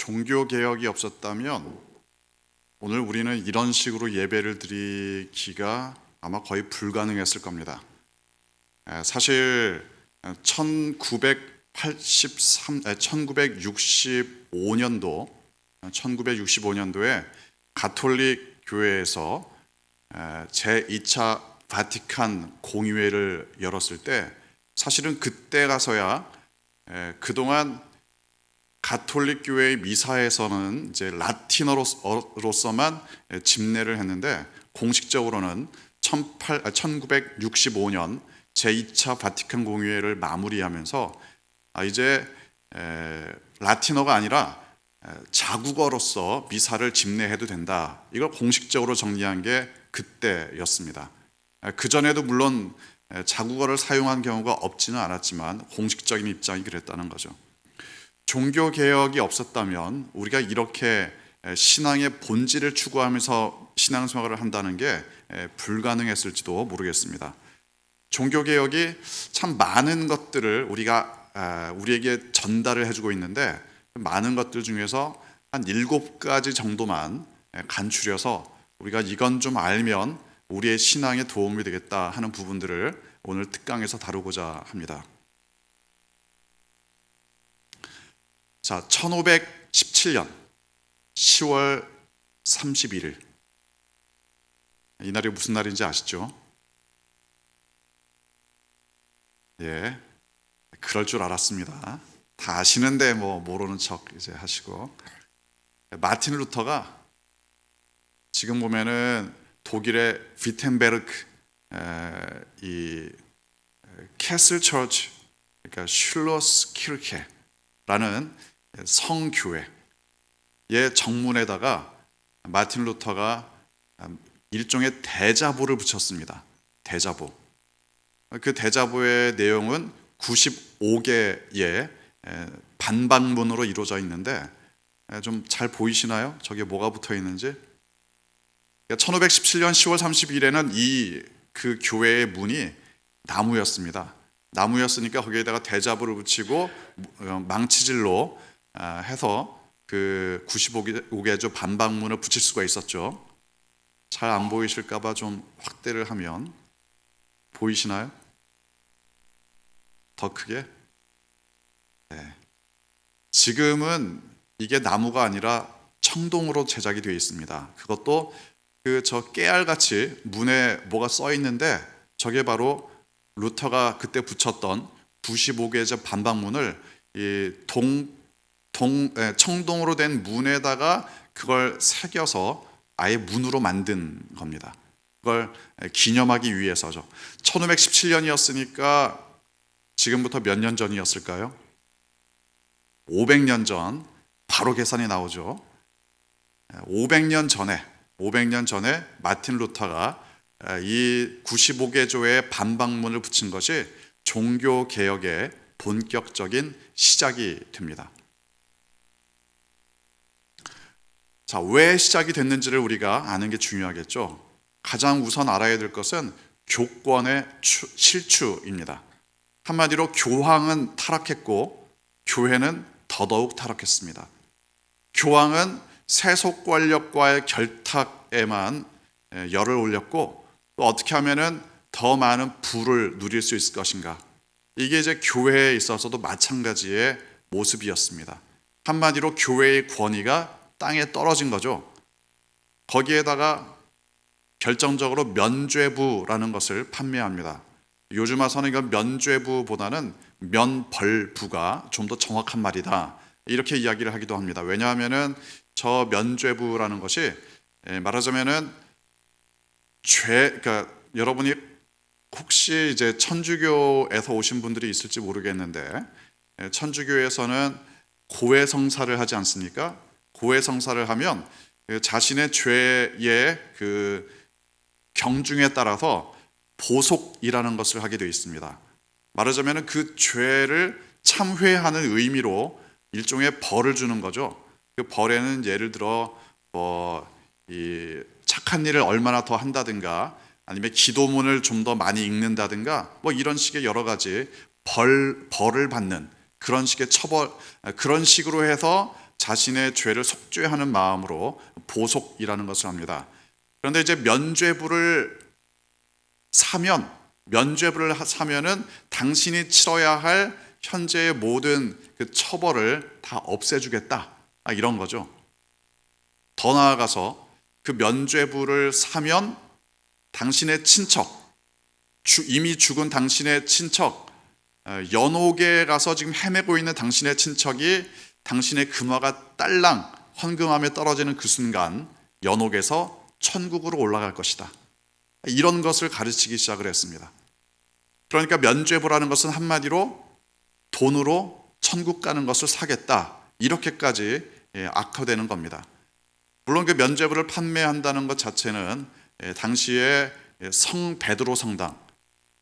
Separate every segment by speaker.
Speaker 1: 종교개혁이 없었다면 오늘 우리는 이런 식으로 예배를 드리기가 아마 거의 불가능했을 겁니다. 사실 1965년도에 가톨릭 교회에서 제2차 바티칸 공의회를 열었을 때 사실은 그때 가서야 그동안 가톨릭 교회의 미사에서는 이제 라틴어로서만 집례를 했는데 공식적으로는 1965년 제2차 바티칸 공의회를 마무리하면서 이제 라틴어가 아니라 자국어로서 미사를 집례해도 된다. 이걸 공식적으로 정리한 게 그때였습니다. 그전에도 물론 자국어를 사용한 경우가 없지는 않았지만 공식적인 입장이 그랬다는 거죠. 종교개혁이 없었다면 우리가 이렇게 신앙의 본질을 추구하면서 신앙생활을 한다는 게 불가능했을지도 모르겠습니다. 종교개혁이 참 많은 것들을 우리에게 전달을 해주고 있는데 많은 것들 중에서 한 7가지 정도만 간추려서 우리가 이건 좀 알면 우리의 신앙에 도움이 되겠다 하는 부분들을 오늘 특강에서 다루고자 합니다. 자, 1517년 10월 31일 이날이 무슨 날인지 아시죠? 예, 그럴 줄 알았습니다. 다 아시는데 모르는 척 이제 하시고, 마틴 루터가 지금 보면은 독일의 비텐베르크 이 캐슬 처치, 그러니까 슐러스 키르케라는 성교회의 정문에다가 마틴 루터가 일종의 대자보를 붙였습니다. 대자보. 그 대자보의 내용은 95개의 반박문으로 이루어져 있는데 좀 잘 보이시나요? 저게 뭐가 붙어 있는지? 1517년 10월 30일에는 그 교회의 문이 나무였습니다. 나무였으니까 거기에다가 대자보를 붙이고 망치질로 해서 그 95개조 반박문을 붙일 수가 있었죠. 잘 안 보이실까봐 좀 확대를 하면 보이시나요? 더 크게? 네. 지금은 이게 나무가 아니라 청동으로 제작이 되어 있습니다. 그것도 저 깨알같이 문에 뭐가 써 있는데 저게 바로 루터가 그때 붙였던 95개의 반박문을 청동으로 된 문에다가 그걸 새겨서 아예 문으로 만든 겁니다. 그걸 기념하기 위해서죠. 1517년이었으니까 지금부터 몇 년 전이었을까요? 500년 전, 바로 계산이 나오죠. 500년 전에 마틴 루터가 이 95개조의 반박문을 붙인 것이 종교개혁의 본격적인 시작이 됩니다. 자, 왜 시작이 됐는지를 우리가 아는 게 중요하겠죠. 가장 우선 알아야 될 것은 교권의 실추입니다. 한마디로 교황은 타락했고 교회는 더더욱 타락했습니다. 교황은 세속 권력과의 결탁에만 열을 올렸고 또 어떻게 하면은 더 많은 부를 누릴 수 있을 것인가. 이게 이제 교회에 있어서도 마찬가지의 모습이었습니다. 한마디로 교회의 권위가 땅에 떨어진 거죠. 거기에다가 결정적으로 면죄부라는 것을 판매합니다. 요즘 와서는 이건 면죄부보다는 면벌부가 좀 더 정확한 말이다. 이렇게 이야기를 하기도 합니다. 왜냐하면은 저 면죄부라는 것이 말하자면은 그러니까 여러분이 혹시 이제 천주교에서 오신 분들이 있을지 모르겠는데 천주교에서는 고해성사를 하지 않습니까? 고해성사를 하면 자신의 죄의 그 경중에 따라서 보속이라는 것을 하게 되어 있습니다. 말하자면 그 죄를 참회하는 의미로 일종의 벌을 주는 거죠. 그 벌에는 예를 들어 이 착한 일을 얼마나 더 한다든가 아니면 기도문을 좀 더 많이 읽는다든가 이런 식의 여러 가지 벌을 받는 그런 식의 처벌, 그런 식으로 해서 자신의 죄를 속죄하는 마음으로 보속이라는 것을 합니다. 그런데 이제 면죄부를 사면은 당신이 치러야 할 현재의 모든 그 처벌을 다 없애주겠다, 이런 거죠. 더 나아가서 그 면죄부를 사면 당신의 친척, 이미 죽은 당신의 친척, 연옥에 가서 지금 헤매고 있는 당신의 친척이 당신의 금화가 딸랑 헌금함에 떨어지는 그 순간 연옥에서 천국으로 올라갈 것이다, 이런 것을 가르치기 시작을 했습니다. 그러니까 면죄부라는 것은 한마디로 돈으로 천국 가는 것을 사겠다, 이렇게까지 악화되는 겁니다. 물론 그 면죄부를 판매한다는 것 자체는 당시에 성 베드로 성당,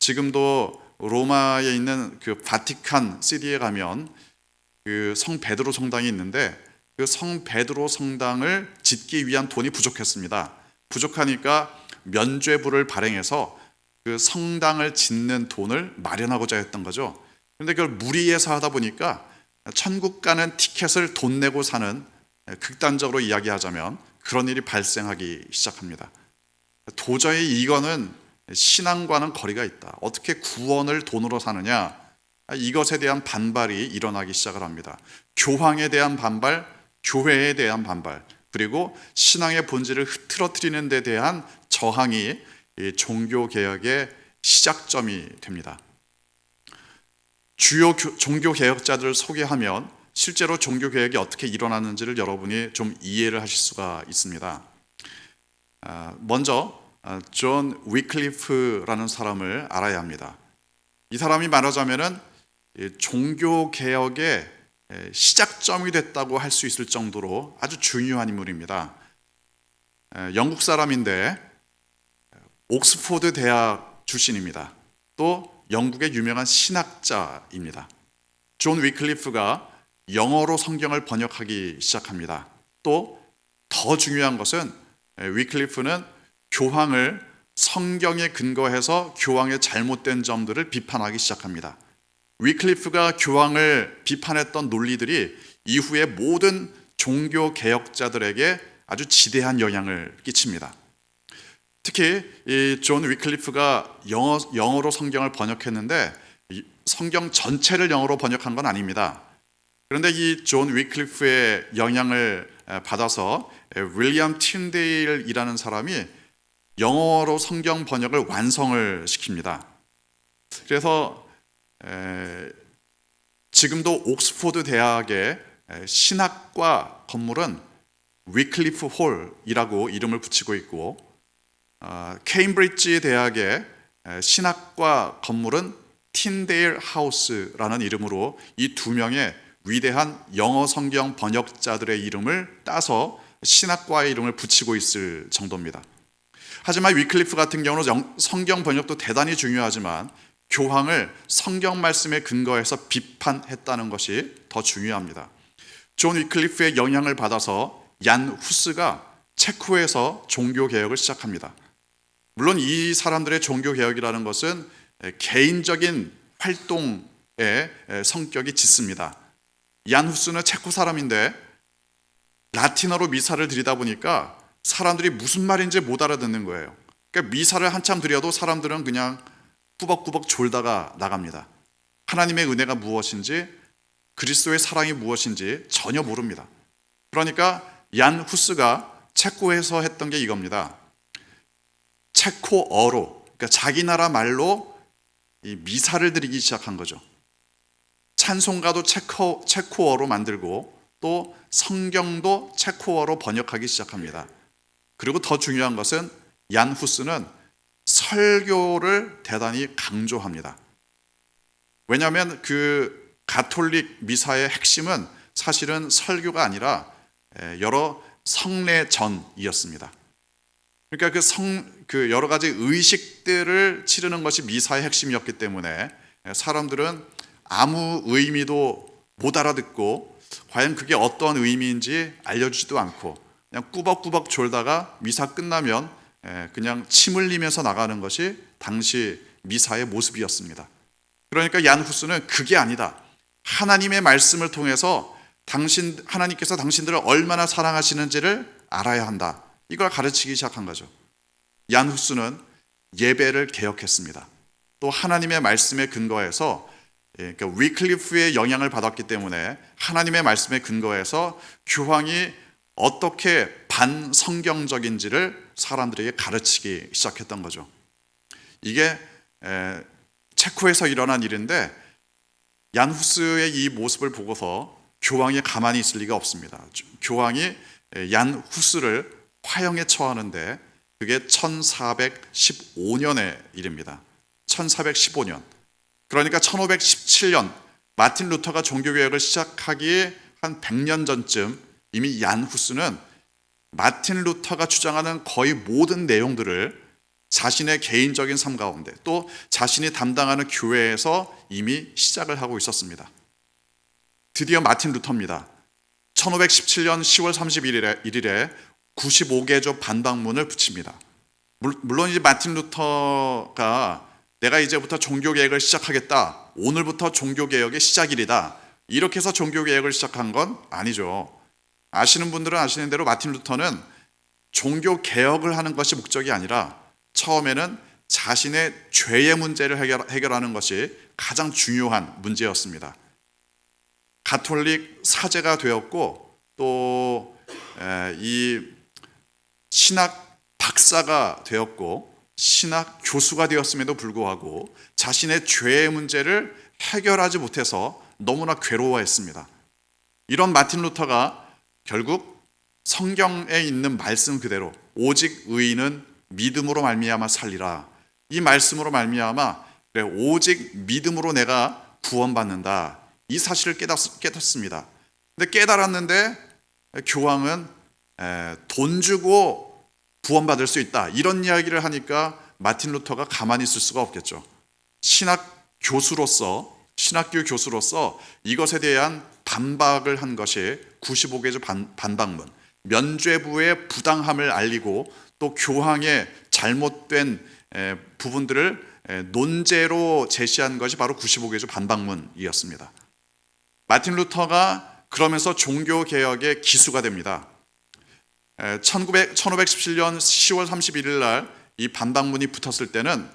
Speaker 1: 지금도 로마에 있는 그 바티칸 시티에 가면 그 성 베드로 성당이 있는데, 그 성 베드로 성당을 짓기 위한 돈이 부족했습니다. 부족하니까 면죄부를 발행해서 그 성당을 짓는 돈을 마련하고자 했던 거죠. 그런데 그걸 무리해서 하다 보니까 천국 가는 티켓을 돈 내고 사는, 극단적으로 이야기하자면 그런 일이 발생하기 시작합니다. 도저히 이거는 신앙과는 거리가 있다. 어떻게 구원을 돈으로 사느냐? 이것에 대한 반발이 일어나기 시작을 합니다. 교황에 대한 반발, 교회에 대한 반발, 그리고 신앙의 본질을 흐트러뜨리는 데 대한 저항이 종교개혁의 시작점이 됩니다. 주요 종교개혁자들을 소개하면 실제로 종교개혁이 어떻게 일어났는지를 여러분이 좀 이해를 하실 수가 있습니다. 먼저 존 위클리프라는 사람을 알아야 합니다. 이 사람이 말하자면은 종교개혁의 시작점이 됐다고 할 수 있을 정도로 아주 중요한 인물입니다. 영국 사람인데 옥스포드 대학 출신입니다. 또 영국의 유명한 신학자입니다. 존 위클리프가 영어로 성경을 번역하기 시작합니다. 또 더 중요한 것은 위클리프는 교황을 성경에 근거해서 교황의 잘못된 점들을 비판하기 시작합니다. 위클리프가 교황을 비판했던 논리들이 이후에 모든 종교 개혁자들에게 아주 지대한 영향을 끼칩니다. 특히 이 존 위클리프가 영어로 성경을 번역했는데 성경 전체를 영어로 번역한 건 아닙니다. 그런데 이 존 위클리프의 영향을 받아서 윌리엄 틴데일이라는 사람이 영어로 성경 번역을 완성을 시킵니다. 그래서 지금도 옥스포드 대학의 신학과 건물은 위클리프 홀이라고 이름을 붙이고 있고, 케임브리지 대학의 신학과 건물은 틴데일 하우스라는 이름으로 이 두 명의 위대한 영어 성경 번역자들의 이름을 따서 신학과의 이름을 붙이고 있을 정도입니다. 하지만 위클리프 같은 경우는 성경 번역도 대단히 중요하지만 교황을 성경 말씀에 근거해서 비판했다는 것이 더 중요합니다. 존 위클리프의 영향을 받아서 얀 후스가 체코에서 종교개혁을 시작합니다. 물론 이 사람들의 종교개혁이라는 것은 개인적인 활동의 성격이 짙습니다. 얀 후스는 체코 사람인데 라틴어로 미사를 드리다 보니까 사람들이 무슨 말인지 못 알아듣는 거예요. 그러니까 미사를 한참 드려도 사람들은 그냥 꾸벅꾸벅 졸다가 나갑니다. 하나님의 은혜가 무엇인지, 그리스도의 사랑이 무엇인지 전혀 모릅니다. 그러니까 얀 후스가 체코에서 했던 게 이겁니다. 체코어로, 그러니까 자기 나라 말로 이 미사를 드리기 시작한 거죠. 찬송가도 체코어로 만들고 또 성경도 체코어로 번역하기 시작합니다. 그리고 더 중요한 것은 얀 후스는 설교를 대단히 강조합니다. 왜냐하면 그 가톨릭 미사의 핵심은 사실은 설교가 아니라 여러 성례전이었습니다. 그러니까 그 여러 가지 의식들을 치르는 것이 미사의 핵심이었기 때문에 사람들은 아무 의미도 못 알아듣고 과연 그게 어떤 의미인지 알려주지도 않고 그냥 꾸벅꾸벅 졸다가 미사 끝나면 그냥 침 흘리면서 나가는 것이 당시 미사의 모습이었습니다. 그러니까 얀 후스는 그게 아니다. 하나님의 말씀을 통해서 하나님께서 당신들을 얼마나 사랑하시는지를 알아야 한다. 이걸 가르치기 시작한 거죠. 얀 후스는 예배를 개혁했습니다. 또 하나님의 말씀에 근거해서 그러니까 위클리프의 영향을 받았기 때문에 하나님의 말씀에 근거해서 교황이 어떻게 반성경적인지를 사람들에게 가르치기 시작했던 거죠. 이게 체코에서 일어난 일인데 얀 후스의 이 모습을 보고서 교황이 가만히 있을 리가 없습니다. 교황이 얀 후스를 화형에 처하는데 그게 1415년의 일입니다. 1415년. 그러니까 1517년 마틴 루터가 종교개혁을 시작하기에 한 100년 전쯤 이미 얀 후스는 마틴 루터가 주장하는 거의 모든 내용들을 자신의 개인적인 삶 가운데 또 자신이 담당하는 교회에서 이미 시작을 하고 있었습니다. 드디어 마틴 루터입니다. 1517년 10월 31일에 95개조 반박문을 붙입니다. 물론 이제 마틴 루터가 내가 이제부터 종교개혁을 시작하겠다. 오늘부터 종교개혁의 시작일이다. 이렇게 해서 종교개혁을 시작한 건 아니죠. 아시는 분들은 아시는 대로 마틴 루터는 종교개혁을 하는 것이 목적이 아니라 처음에는 자신의 죄의 문제를 해결하는 것이 가장 중요한 문제였습니다. 가톨릭 사제가 되었고 또 이 신학 박사가 되었고 신학 교수가 되었음에도 불구하고 자신의 죄의 문제를 해결하지 못해서 너무나 괴로워했습니다. 이런 마틴 루터가 결국 성경에 있는 말씀 그대로 오직 의인은 믿음으로 말미암아 살리라. 이 말씀으로 말미암아 그래, 오직 믿음으로 내가 구원받는다. 이 사실을 깨닫습니다. 근데 깨달았는데 교황은 돈 주고 구원받을 수 있다. 이런 이야기를 하니까 마틴 루터가 가만히 있을 수가 없겠죠. 신학교 교수로서 이것에 대한 반박을 한 것이 95개조 반박문, 면죄부의 부당함을 알리고 또 교황의 잘못된 부분들을 논제로 제시한 것이 바로 95개조 반박문이었습니다. 마틴 루터가 그러면서 종교개혁의 기수가 됩니다. 1517년 10월 31일 날 이 반박문이 붙었을 때는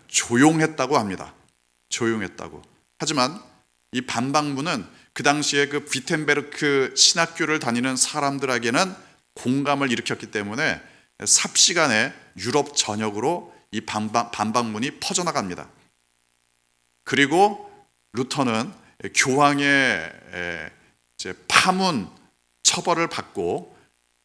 Speaker 1: 조용했다고 합니다. 조용했다고. 하지만 이 반박문은 그 당시에 그 비텐베르크 신학교를 다니는 사람들에게는 공감을 일으켰기 때문에 삽시간에 유럽 전역으로 이 반박문이 퍼져나갑니다. 그리고 루터는 교황의 파문 처벌을 받고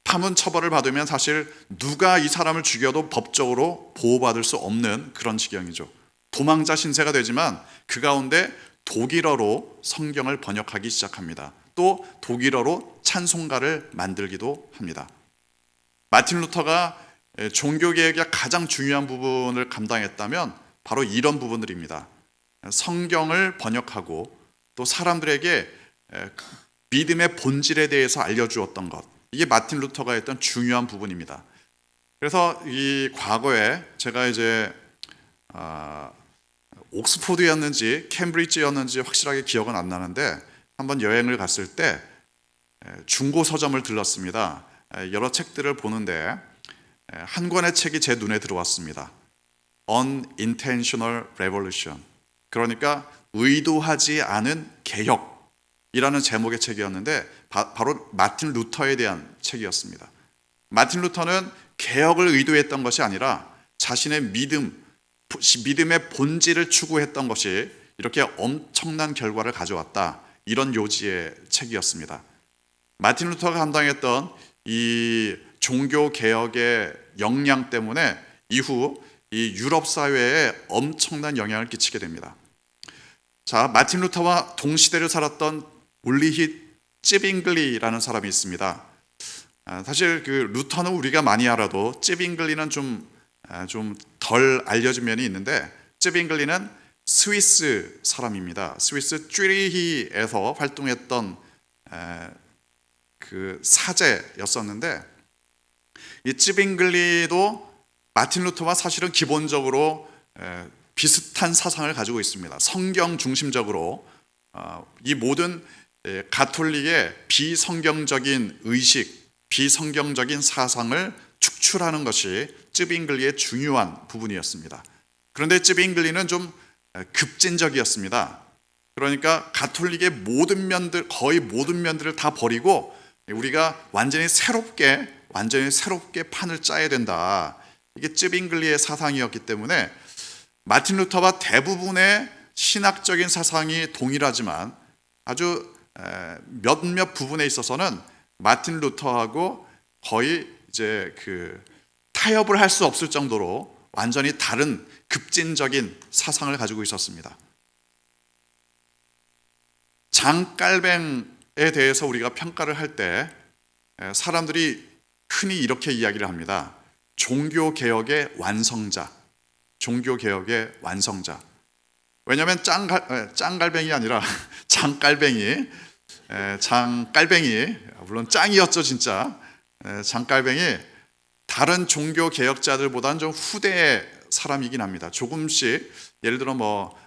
Speaker 1: 파문 처벌을 받으면 사실 누가 이 사람을 죽여도 법적으로 보호받을 수 없는 그런 지경이죠. 도망자 신세가 되지만 그 가운데 독일어로 성경을 번역하기 시작합니다. 또 독일어로 찬송가를 만들기도 합니다. 마틴 루터가 종교개혁의 가장 중요한 부분을 감당했다면 바로 이런 부분들입니다. 성경을 번역하고 또 사람들에게 믿음의 본질에 대해서 알려주었던 것, 이게 마틴 루터가 했던 중요한 부분입니다. 그래서 이 과거에 제가 이제 옥스포드였는지 캠브리지였는지 확실하게 기억은 안 나는데 한번 여행을 갔을 때 중고 서점을 들렀습니다. 여러 책들을 보는데 한 권의 책이 제 눈에 들어왔습니다. Unintentional Revolution, 그러니까 의도하지 않은 개혁이라는 제목의 책이었는데 바로 마틴 루터에 대한 책이었습니다. 마틴 루터는 개혁을 의도했던 것이 아니라 자신의 믿음의 본질을 추구했던 것이 이렇게 엄청난 결과를 가져왔다. 이런 요지의 책이었습니다. 마틴 루터가 감당했던 이 종교 개혁의 역량 때문에 이후 이 유럽 사회에 엄청난 영향을 끼치게 됩니다. 자, 마틴 루터와 동시대를 살았던 울리히 찌빙글리라는 사람이 있습니다. 사실 그 루터는 우리가 많이 알아도 찌빙글리는 좀 덜 알려진 면이 있는데, 찌빙글리는 스위스 사람입니다. 스위스 쭈리히에서 활동했던 그 사제였었는데, 이 찌빙글리도 마틴 루터와 사실은 기본적으로 비슷한 사상을 가지고 있습니다. 성경 중심적으로 이 모든 가톨릭의 비성경적인 의식, 비성경적인 사상을 축출하는 것이 쯔빙글리의 중요한 부분이었습니다. 그런데 쯔빙글리는 좀 급진적이었습니다. 그러니까 가톨릭의 모든 면들, 거의 모든 면들을 다 버리고 우리가 완전히 새롭게 판을 짜야 된다. 이게 쯔빙글리의 사상이었기 때문에 마틴 루터와 대부분의 신학적인 사상이 동일하지만 아주 몇몇 부분에 있어서는 마틴 루터하고 거의 이제 타협을 할 수 없을 정도로 완전히 다른 급진적인 사상을 가지고 있었습니다. 장깔뱅에 대해서 우리가 평가를 할 때 사람들이 흔히 이렇게 이야기를 합니다. 종교개혁의 완성자. 종교개혁의 완성자. 왜냐하면 짱갈뱅이 아니라 장깔뱅이, 물론 짱이었죠 진짜. 장깔뱅이 다른 종교개혁자들보다는 좀 후대의 사람이긴 합니다. 조금씩 예를 들어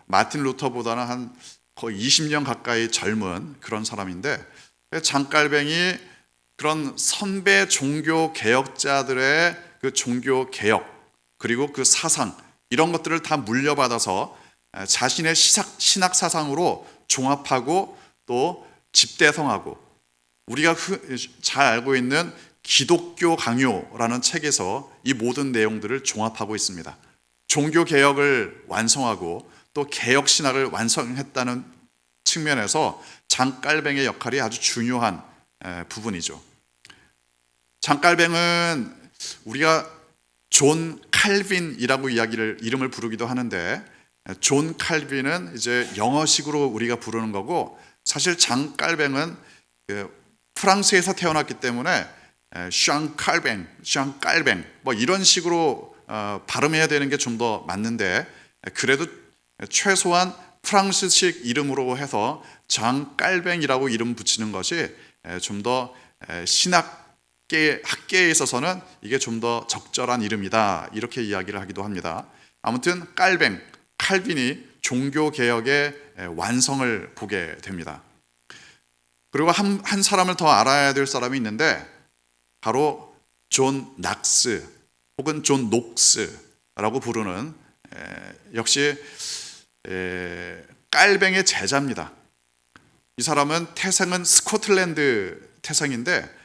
Speaker 1: 마틴 루터보다는 한 거의 20년 가까이 젊은 그런 사람인데, 장깔뱅이 그런 선배 종교개혁자들의 그 종교개혁 그리고 그 사상 이런 것들을 다 물려받아서 자신의 신학 사상으로 종합하고 또 집대성하고, 우리가 잘 알고 있는 기독교 강요라는 책에서 이 모든 내용들을 종합하고 있습니다. 종교개혁을 완성하고 또 개혁신학을 완성했다는 측면에서 장깔뱅의 역할이 아주 중요한 부분이죠. 장깔뱅은 우리가 존 칼빈이라고 이름을 부르기도 하는데, 존 칼빈은 이제 영어식으로 우리가 부르는 거고, 사실 장깔뱅은 프랑스에서 태어났기 때문에 샹깔뱅 이런 식으로 발음해야 되는 게 좀 더 맞는데, 그래도 최소한 프랑스식 이름으로 해서 장깔뱅이라고 이름 붙이는 것이 좀 더 학계에 있어서는 이게 좀 더 적절한 이름이다, 이렇게 이야기를 하기도 합니다. 아무튼 칼빈이 종교개혁의 완성을 보게 됩니다. 그리고 한 사람을 더 알아야 될 사람이 있는데, 바로 존 낙스 혹은 존 녹스라고 부르는 역시 깔뱅의 제자입니다. 이 사람은 태생은 스코틀랜드 태생인데,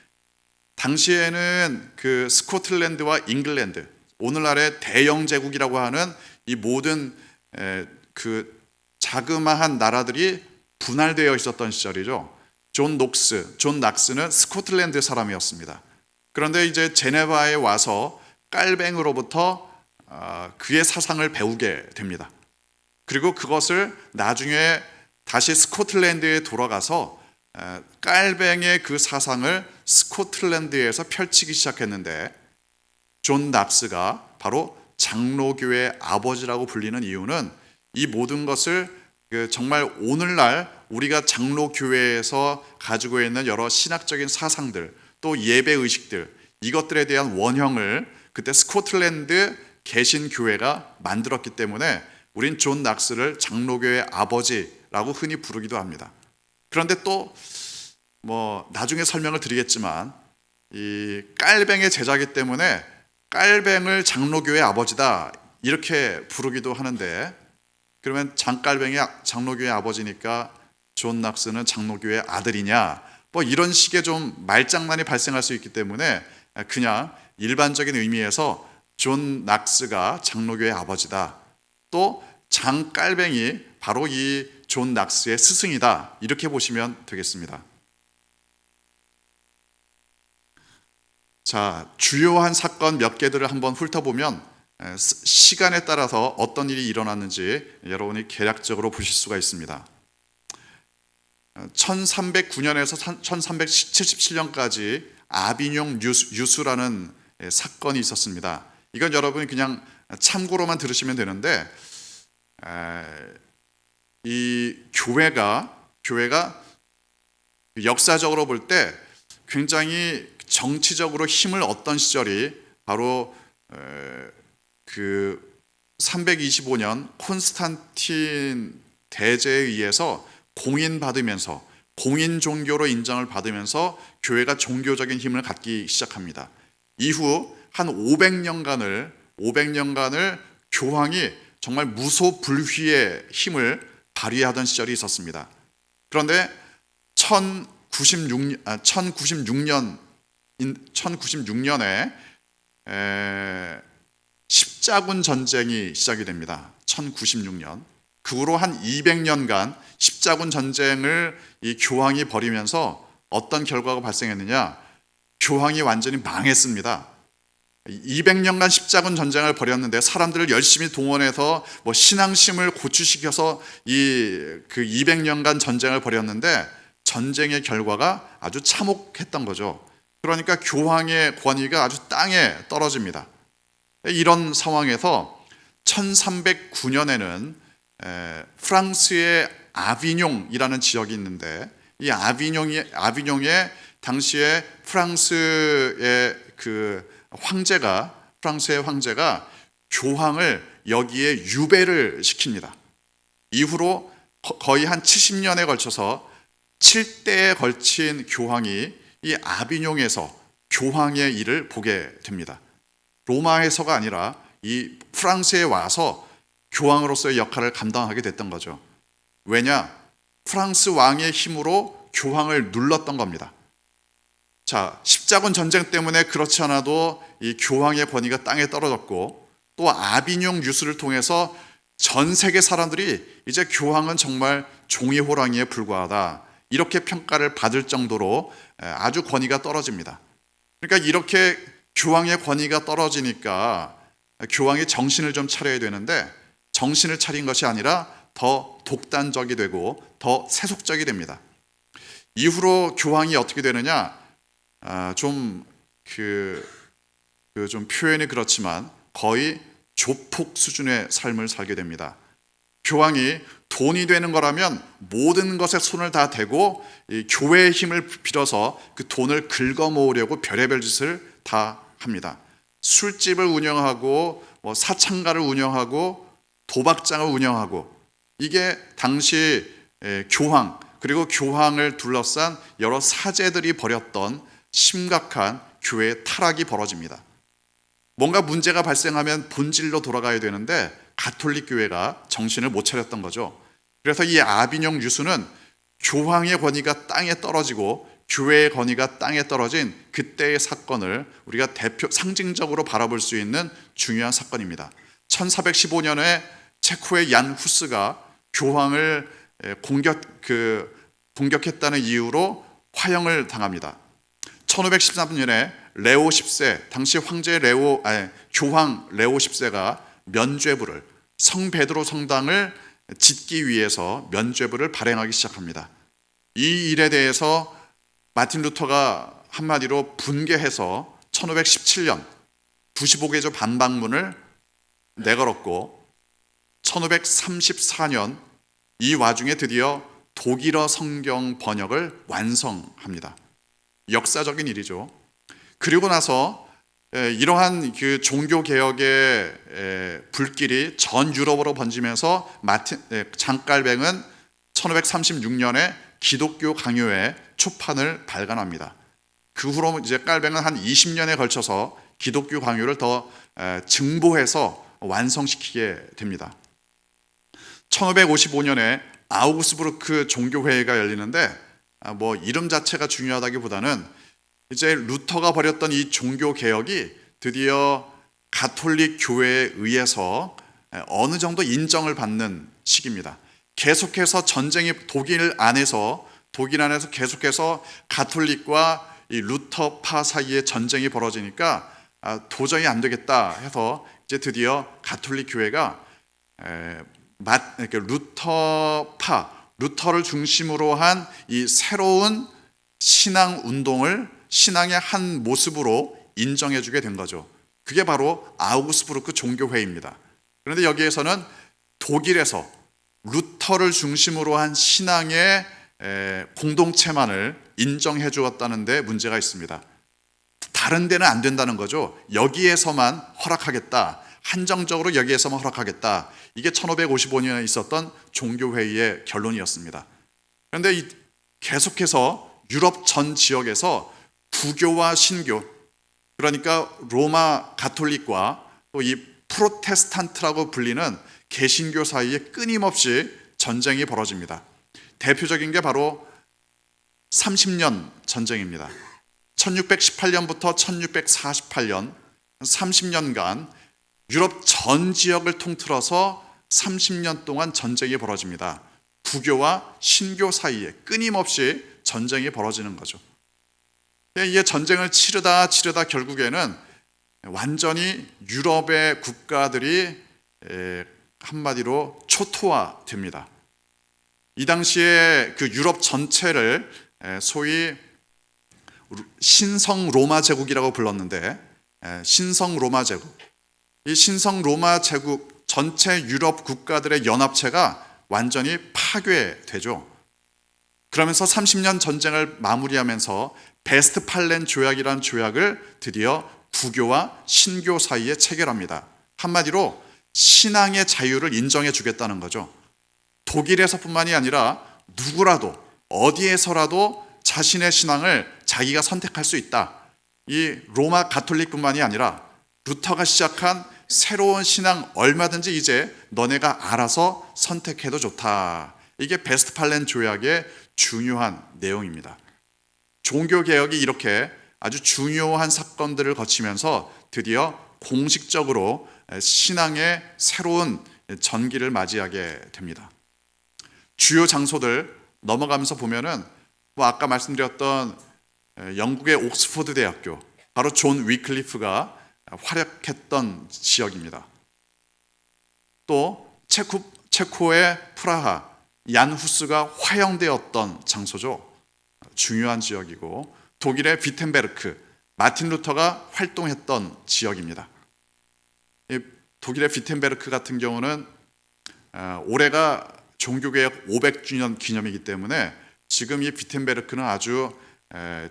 Speaker 1: 당시에는 그 스코틀랜드와 잉글랜드, 오늘날의 대영 제국이라고 하는 이 모든 그 자그마한 나라들이 분할되어 있었던 시절이죠. 존 낙스는 스코틀랜드 사람이었습니다. 그런데 이제 제네바에 와서 깔뱅으로부터 그의 사상을 배우게 됩니다. 그리고 그것을 나중에 다시 스코틀랜드에 돌아가서 깔뱅의 그 사상을 스코틀랜드에서 펼치기 시작했는데, 존 낙스가 바로 장로교의 아버지라고 불리는 이유는 이 모든 것을 정말 오늘날 우리가 장로교회에서 가지고 있는 여러 신학적인 사상들, 또 예배의식들, 이것들에 대한 원형을 그때 스코틀랜드 개신교회가 만들었기 때문에 우린 존 낙스를 장로교의 아버지라고 흔히 부르기도 합니다. 그런데 또 나중에 설명을 드리겠지만, 이 깔뱅의 제자이기 때문에 깔뱅을 장로교의 아버지다 이렇게 부르기도 하는데, 그러면 장깔뱅이 장로교의 아버지니까 존 낙스는 장로교의 아들이냐, 이런 식의 좀 말장난이 발생할 수 있기 때문에 그냥 일반적인 의미에서 존 낙스가 장로교의 아버지다, 또 장깔뱅이 바로 이 존 낙스의 스승이다, 이렇게 보시면 되겠습니다. 자, 주요한 사건 몇 개들을 한번 훑어보면 시간에 따라서 어떤 일이 일어났는지 여러분이 개략적으로 보실 수가 있습니다. 1309년에서 1377년까지 아비뇽 유수라는 사건이 있었습니다. 이건 여러분이 그냥 참고로만 들으시면 되는데, 이 교회가 역사적으로 볼 때 굉장히 정치적으로 힘을 얻던 시절이 바로 그 325년 콘스탄틴 대제에 의해서 공인받으면서 공인 종교로 인정을 받으면서 교회가 종교적인 힘을 갖기 시작합니다. 이후 한 500년간을 교황이 정말 무소불위의 힘을 발휘하던 시절이 있었습니다. 그런데 1096년에 십자군 전쟁이 시작이 됩니다. 1096년. 그 후로 한 200년간 십자군 전쟁을 이 교황이 벌이면서 어떤 결과가 발생했느냐? 교황이 완전히 망했습니다. 200년간 십자군 전쟁을 벌였는데 사람들을 열심히 동원해서 신앙심을 고취시켜서 그 200년간 전쟁을 벌였는데 전쟁의 결과가 아주 참혹했던 거죠. 그러니까 교황의 권위가 아주 땅에 떨어집니다. 이런 상황에서 1309년에는 프랑스의 아비뇽이라는 지역이 있는데 이 아비뇽에 당시에 프랑스의 황제가 교황을 여기에 유배를 시킵니다. 이후로 거의 한 70년에 걸쳐서 7대에 걸친 교황이 이 아비뇽에서 교황의 일을 보게 됩니다. 로마에서가 아니라 이 프랑스에 와서 교황으로서의 역할을 감당하게 됐던 거죠. 왜냐? 프랑스 왕의 힘으로 교황을 눌렀던 겁니다. 자, 십자군 전쟁 때문에 그렇지 않아도 이 교황의 권위가 땅에 떨어졌고 또 아비뇽 유수를 통해서 전 세계 사람들이 이제 교황은 정말 종이 호랑이에 불과하다 이렇게 평가를 받을 정도로 아주 권위가 떨어집니다. 그러니까 이렇게 교황의 권위가 떨어지니까 교황이 정신을 좀 차려야 되는데 정신을 차린 것이 아니라 더 독단적이 되고 더 세속적이 됩니다. 이후로 교황이 어떻게 되느냐? 좀 표현이 그렇지만 거의 조폭 수준의 삶을 살게 됩니다. 교황이 돈이 되는 거라면 모든 것에 손을 다 대고 이 교회의 힘을 빌어서 그 돈을 긁어 모으려고 별의별 짓을 다 합니다. 술집을 운영하고 사창가를 운영하고 도박장을 운영하고 이게 당시 교황 그리고 교황을 둘러싼 여러 사제들이 벌였던 심각한 교회의 타락이 벌어집니다. 뭔가 문제가 발생하면 본질로 돌아가야 되는데 가톨릭 교회가 정신을 못 차렸던 거죠. 그래서 이 아비뇽 유수는 교황의 권위가 땅에 떨어지고 교회의 권위가 땅에 떨어진 그때의 사건을 우리가 상징적으로 바라볼 수 있는 중요한 사건입니다. 1415년에 체코의 얀 후스가 교황을 공격했다는 이유로 화형을 당합니다. 1513년에 레오 10세, 당시 교황 레오 10세가 면죄부를 성베드로 성당을 짓기 위해서 면죄부를 발행하기 시작합니다. 이 일에 대해서 마틴 루터가 한마디로 분개해서 1517년 95개조 반박문을 내걸었고 1534년 이 와중에 드디어 독일어 성경 번역을 완성합니다. 역사적인 일이죠. 그리고 나서 이러한 그 종교 개혁의 불길이 전 유럽으로 번지면서 장깔뱅은 1536년에 기독교 강요의 초판을 발간합니다. 그 후로 이제 깔뱅은 한 20년에 걸쳐서 기독교 강요를 더 증보해서 완성시키게 됩니다. 1555년에 아우구스부르크 종교회의가 열리는데 이름 자체가 중요하다기보다는 이제 루터가 벌였던 이 종교 개혁이 드디어 가톨릭 교회에 의해서 어느 정도 인정을 받는 시기입니다. 계속해서 전쟁이 독일 안에서 계속해서 가톨릭과 이 루터파 사이에 전쟁이 벌어지니까 도저히 안 되겠다 해서 이제 드디어 가톨릭 교회가 루터를 중심으로 한 이 새로운 신앙 운동을 신앙의 한 모습으로 인정해주게 된 거죠. 그게 바로 아우구스부르크 종교회의입니다. 그런데 여기에서는 독일에서 루터를 중심으로 한 신앙의 공동체만을 인정해 주었다는 데 문제가 있습니다. 다른 데는 안 된다는 거죠. 여기에서만 허락하겠다. 한정적으로 여기에서만 허락하겠다. 이게 1555년에 있었던 종교회의의 결론이었습니다. 그런데 계속해서 유럽 전 지역에서 구교와 신교, 그러니까 로마 가톨릭과 또 이 프로테스탄트라고 불리는 개신교 사이에 끊임없이 전쟁이 벌어집니다. 대표적인 게 바로 30년 전쟁입니다. 1618년부터 1648년 30년간 유럽 전 지역을 통틀어서 30년 동안 전쟁이 벌어집니다. 구교와 신교 사이에 끊임없이 전쟁이 벌어지는 거죠. 이 전쟁을 치르다 결국에는 완전히 유럽의 국가들이 한마디로 초토화됩니다. 이 당시에 그 유럽 전체를 소위 신성 로마 제국이라고 불렀는데, 신성 로마 제국, 이 신성 로마 제국 전체 유럽 국가들의 연합체가 완전히 파괴되죠. 그러면서 30년 전쟁을 마무리하면서 베스트팔렌 조약이라는 조약을 드디어 구교와 신교 사이에 체결합니다. 한마디로 신앙의 자유를 인정해 주겠다는 거죠. 독일에서뿐만이 아니라 누구라도 어디에서라도 자신의 신앙을 자기가 선택할 수 있다. 이 로마 가톨릭뿐만이 아니라 루터가 시작한 새로운 신앙 얼마든지 이제 너네가 알아서 선택해도 좋다. 이게 베스트팔렌 조약의 중요한 내용입니다. 종교개혁이 이렇게 아주 중요한 사건들을 거치면서 드디어 공식적으로 신앙의 새로운 전기를 맞이하게 됩니다. 주요 장소들 넘어가면서 보면은 아까 말씀드렸던 영국의 옥스퍼드 대학교, 바로 존 위클리프가 활약했던 지역입니다. 또 체코의 프라하, 얀 후스가 화형되었던 장소죠. 중요한 지역이고, 독일의 비텐베르크, 마틴 루터가 활동했던 지역입니다. 독일의 비텐베르크 같은 경우는 올해가 종교개혁 500주년 기념이기 때문에 지금 이 비텐베르크는 아주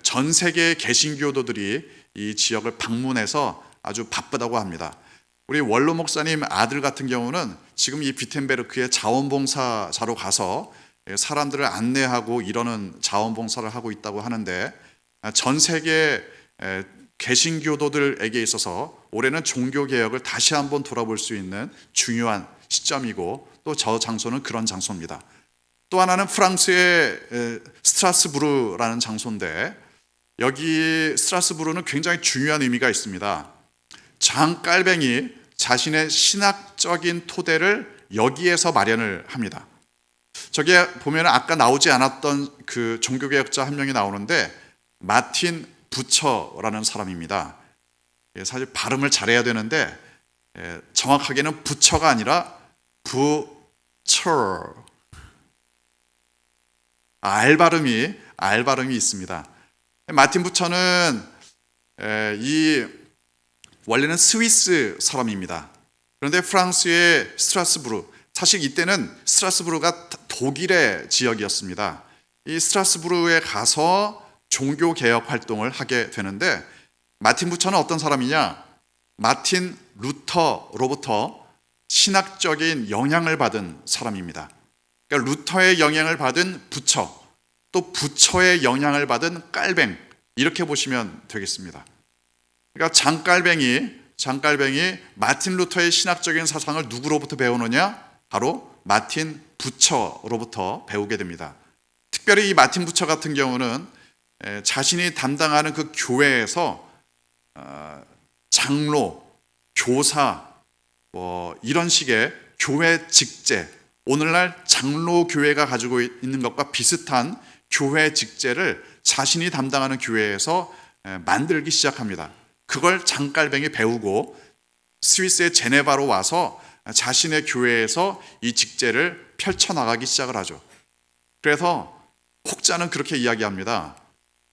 Speaker 1: 전 세계의 개신교도들이 이 지역을 방문해서 아주 바쁘다고 합니다. 우리 원로 목사님 아들 같은 경우는 지금 이 비텐베르크의 자원봉사자로 가서 사람들을 안내하고 이러는 자원봉사를 하고 있다고 하는데, 전 세계 개신교도들에게 있어서 올해는 종교개혁을 다시 한번 돌아볼 수 있는 중요한 시점이고, 또 저 장소는 그런 장소입니다. 또 하나는 프랑스의 스트라스부르라는 장소인데, 여기 스트라스부르는 굉장히 중요한 의미가 있습니다. 장 깔뱅이 자신의 신학적인 토대를 여기에서 마련을 합니다. 저게 보면 아까 나오지 않았던 그 종교개혁자 한 명이 나오는데, 마틴 부처라는 사람입니다. 사실 발음을 잘해야 되는데 정확하게는 부처가 아니라 부처, 알발음이 있습니다. 마틴 부처는 원래는 스위스 사람입니다. 그런데 프랑스의 스트라스부르, 사실 이때는 스트라스부르가 독일의 지역이었습니다. 이 스트라스부르에 가서 종교개혁 활동을 하게 되는데, 마틴 부처는 어떤 사람이냐? 마틴 루터로부터 신학적인 영향을 받은 사람입니다. 그러니까 루터의 영향을 받은 부처, 또 부처의 영향을 받은 깔뱅, 이렇게 보시면 되겠습니다. 그러니까 장깔뱅이 마틴 루터의 신학적인 사상을 누구로부터 배우느냐? 바로 마틴 부처로부터 배우게 됩니다. 특별히 이 마틴 부처 같은 경우는 자신이 담당하는 그 교회에서 장로, 교사, 이런 식의 교회 직제, 오늘날 장로 교회가 가지고 있는 것과 비슷한 교회 직제를 자신이 담당하는 교회에서 만들기 시작합니다. 그걸 장깔뱅이 배우고 스위스의 제네바로 와서 자신의 교회에서 이 직제를 펼쳐나가기 시작을 하죠. 그래서 혹자는 그렇게 이야기합니다.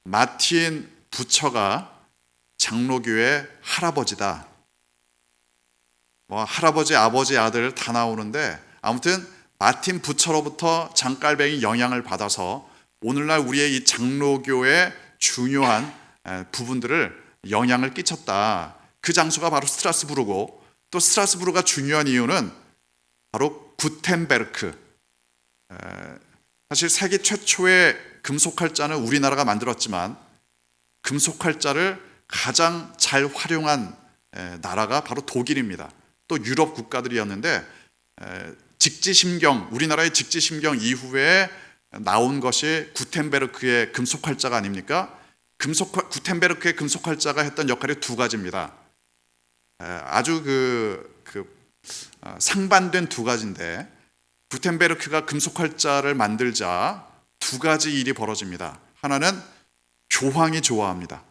Speaker 1: 마틴 부처가 장로교회 할아버지다. 할아버지, 아버지, 아들 다 나오는데, 아무튼 마틴 부처로부터 장깔뱅이 영향을 받아서 오늘날 우리의 이 장로교의 중요한 부분들을 영향을 끼쳤다. 그 장소가 바로 스트라스부르고, 또 스트라스부르가 중요한 이유는 바로 구텐베르크, 사실 세계 최초의 금속활자는 우리나라가 만들었지만 금속활자를 가장 잘 활용한 나라가 바로 독일입니다. 또 유럽 국가들이었는데 직지심경, 우리나라의 직지심경 이후에 나온 것이 구텐베르크의 금속활자가 아닙니까? 구텐베르크의 금속활자가 했던 역할이 두 가지입니다. 아주 상반된 두 가지인데, 구텐베르크가 금속활자를 만들자 두 가지 일이 벌어집니다. 하나는 교황이 좋아합니다.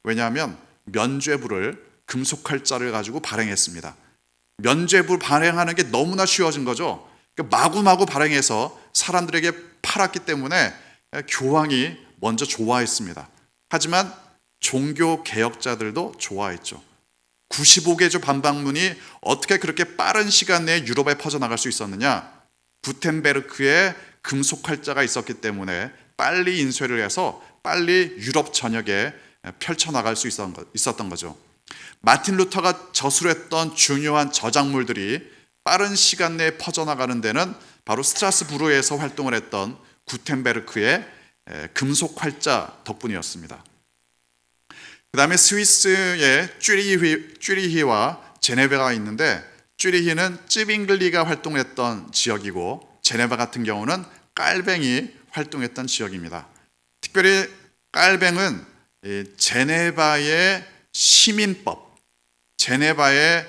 Speaker 1: 왜냐하면 면죄부를 금속활자를 가지고 발행했습니다. 면죄부 발행하는 게 너무나 쉬워진 거죠. 마구마구 발행해서 사람들에게 팔았기 때문에 교황이 먼저 좋아했습니다. 하지만 종교 개혁자들도 좋아했죠. 95개조 반박문이 어떻게 그렇게 빠른 시간 내에 유럽에 퍼져나갈 수 있었느냐? 구텐베르크의 금속활자가 있었기 때문에 빨리 인쇄를 해서 빨리 유럽 전역에 펼쳐나갈 수 있었던 거죠. 마틴 루터가 저술했던 중요한 저작물들이 빠른 시간 내에 퍼져나가는 데는 바로 스트라스부르에서 활동을 했던 구텐베르크의 금속활자 덕분이었습니다. 그 다음에 스위스의 쭈리히와 제네바가 있는데, 쭈리히는 찌빙글리가 활동했던 지역이고 제네바 같은 경우는 깔뱅이 활동했던 지역입니다. 특별히 깔뱅은 제네바의 시민법, 제네바의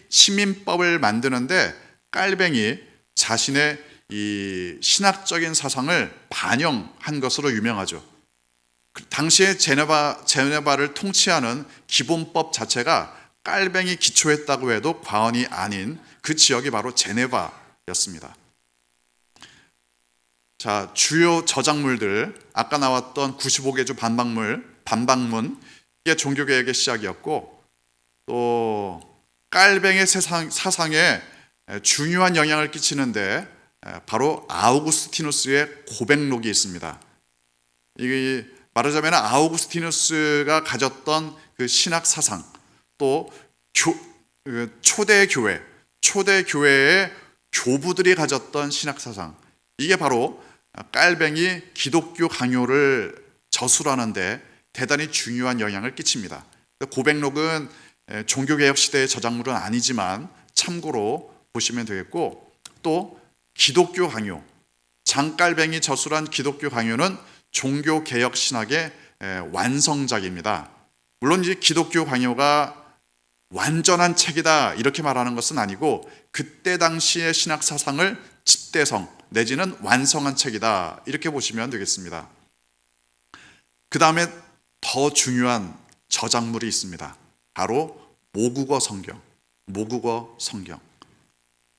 Speaker 1: 시민법을 만드는데 깔뱅이 자신의 이 신학적인 사상을 반영한 것으로 유명하죠. 당시에 제네바를 통치하는 기본법 자체가 깔뱅이 기초했다고 해도 과언이 아닌 그 지역이 바로 제네바였습니다. 자, 주요 저작물들, 아까 나왔던 95개조 반박문, 이게 종교개혁의 시작이었고, 또 깔뱅의 사상에 중요한 영향을 끼치는데 바로 아우구스티누스의 고백록이 있습니다. 이게 말하자면 아우구스티누스가 가졌던 그 신학 사상, 또 초대교회의 교부들이 가졌던 신학 사상, 이게 바로 깔뱅이 기독교 강요를 저술하는데 대단히 중요한 영향을 끼칩니다. 고백록은 종교개혁 시대의 저작물은 아니지만 참고로 보시면 되겠고, 또 기독교 강요, 장깔뱅이 저술한 기독교 강요는 종교개혁 신학의 완성작입니다. 물론 이제 기독교 강요가 완전한 책이다 이렇게 말하는 것은 아니고, 그때 당시의 신학 사상을 집대성 내지는 완성한 책이다 이렇게 보시면 되겠습니다. 그 다음에 더 중요한 저작물이 있습니다. 바로 모국어 성경.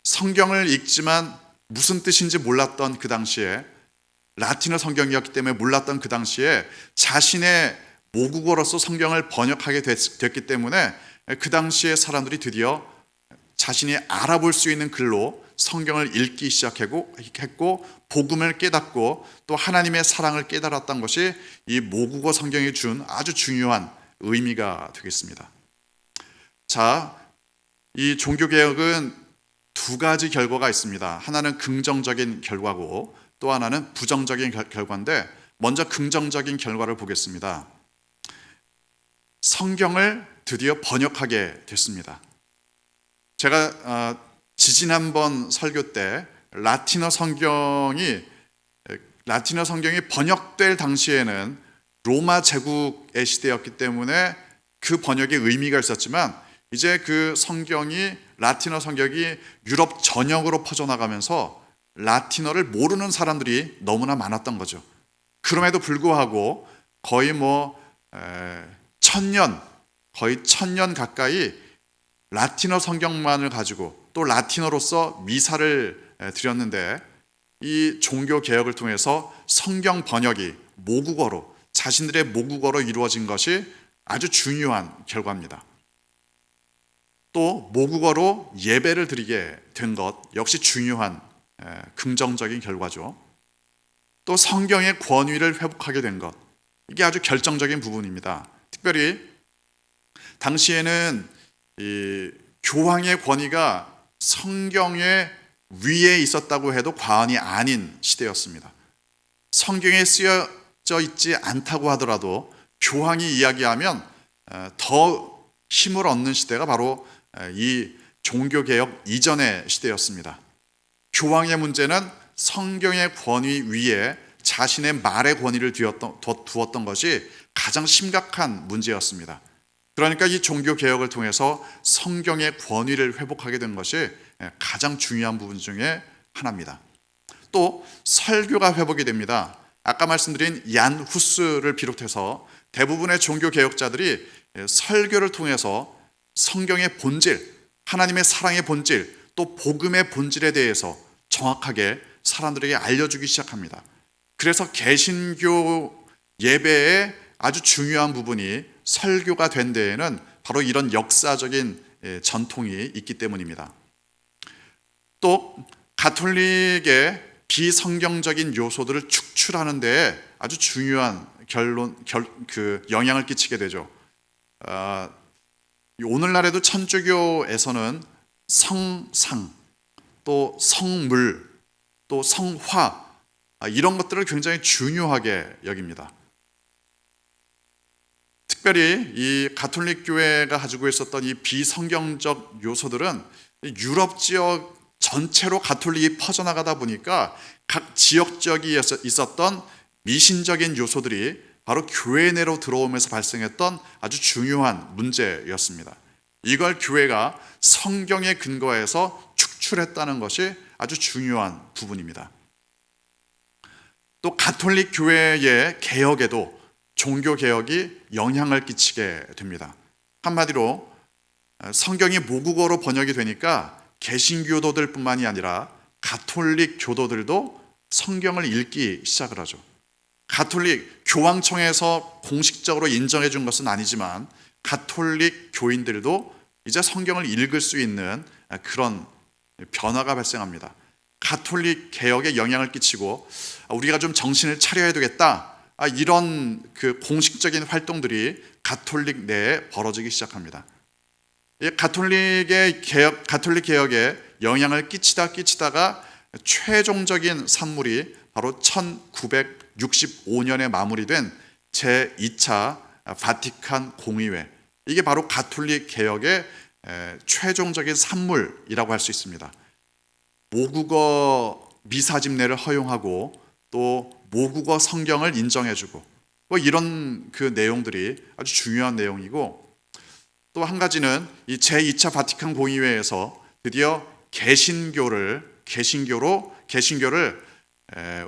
Speaker 1: 성경을 읽지만 무슨 뜻인지 몰랐던 그 당시에, 라틴어 성경이었기 때문에 몰랐던 그 당시에 자신의 모국어로서 성경을 번역하게 됐기 때문에 그 당시에 사람들이 드디어 자신이 알아볼 수 있는 글로 성경을 읽기 시작했고, 복음을 깨닫고 또 하나님의 사랑을 깨달았던 것이 이 모국어 성경이 준 아주 중요한 의미가 되겠습니다. 자, 이 종교개혁은 두 가지 결과가 있습니다. 하나는 긍정적인 결과고 또 하나는 부정적인 결과인데, 먼저 긍정적인 결과를 보겠습니다. 성경을 드디어 번역하게 됐습니다. 제가 지지난번 설교 때 라틴어 성경이 번역될 당시에는 로마 제국의 시대였기 때문에 그 번역의 의미가 있었지만, 이제 그 성경이, 라틴어 성경이 유럽 전역으로 퍼져나가면서 라틴어를 모르는 사람들이 너무나 많았던 거죠. 그럼에도 불구하고 거의 천년 가까이 라틴어 성경만을 가지고 또 라틴어로서 미사를 드렸는데, 이 종교 개혁을 통해서 성경 번역이 모국어로, 자신들의 모국어로 이루어진 것이 아주 중요한 결과입니다. 또 모국어로 예배를 드리게 된 것 역시 중요한 긍정적인 결과죠. 또 성경의 권위를 회복하게 된 것, 이게 아주 결정적인 부분입니다. 특별히 당시에는 이 교황의 권위가 성경의 위에 있었다고 해도 과언이 아닌 시대였습니다. 성경에 쓰여져 있지 않다고 하더라도 교황이 이야기하면 더 힘을 얻는 시대가 바로 이 종교개혁 이전의 시대였습니다. 교황의 문제는 성경의 권위 위에 자신의 말의 권위를 두었던 것이 가장 심각한 문제였습니다. 그러니까 이 종교개혁을 통해서 성경의 권위를 회복하게 된 것이 가장 중요한 부분 중에 하나입니다. 또 설교가 회복이 됩니다. 아까 말씀드린 얀 후스를 비롯해서 대부분의 종교개혁자들이 설교를 통해서 성경의 본질, 하나님의 사랑의 본질, 또 복음의 본질에 대해서 정확하게 사람들에게 알려주기 시작합니다. 그래서 개신교 예배의 아주 중요한 부분이 설교가 된 데에는 바로 이런 역사적인 전통이 있기 때문입니다. 또 가톨릭의 비성경적인 요소들을 축출하는 데에 아주 중요한 영향을 끼치게 되죠. 오늘날에도 천주교에서는 성상, 또 성물, 또 성화 이런 것들을 굉장히 중요하게 여깁니다. 특별히 이 가톨릭 교회가 가지고 있었던 이 비성경적 요소들은 유럽 지역 전체로 가톨릭이 퍼져나가다 보니까 각 지역 지역이 있었던 미신적인 요소들이 바로 교회 내로 들어오면서 발생했던 아주 중요한 문제였습니다. 이걸 교회가 성경에 근거해서 축출했다는 것이 아주 중요한 부분입니다. 또 가톨릭 교회의 개혁에도 종교개혁이 영향을 끼치게 됩니다. 한마디로 성경이 모국어로 번역이 되니까 개신교도들 뿐만이 아니라 가톨릭 교도들도 성경을 읽기 시작을 하죠. 가톨릭 교황청에서 공식적으로 인정해 준 것은 아니지만 가톨릭 교인들도 이제 성경을 읽을 수 있는 그런 변화가 발생합니다. 가톨릭 개혁에 영향을 끼치고 우리가 좀 정신을 차려야 되겠다, 이런 그 공식적인 활동들이 가톨릭 내에 벌어지기 시작합니다. 가톨릭 개혁에 영향을 끼치다가 최종적인 산물이 바로 1965년에 마무리된 제2차 바티칸 공의회, 이게 바로 가톨릭 개혁의 최종적인 산물이라고 할 수 있습니다. 모국어 미사 집례를 허용하고 또 모국어 성경을 인정해주고 이런 그 내용들이 아주 중요한 내용이고, 또 한 가지는 이 제2차 바티칸 공의회에서 드디어 개신교를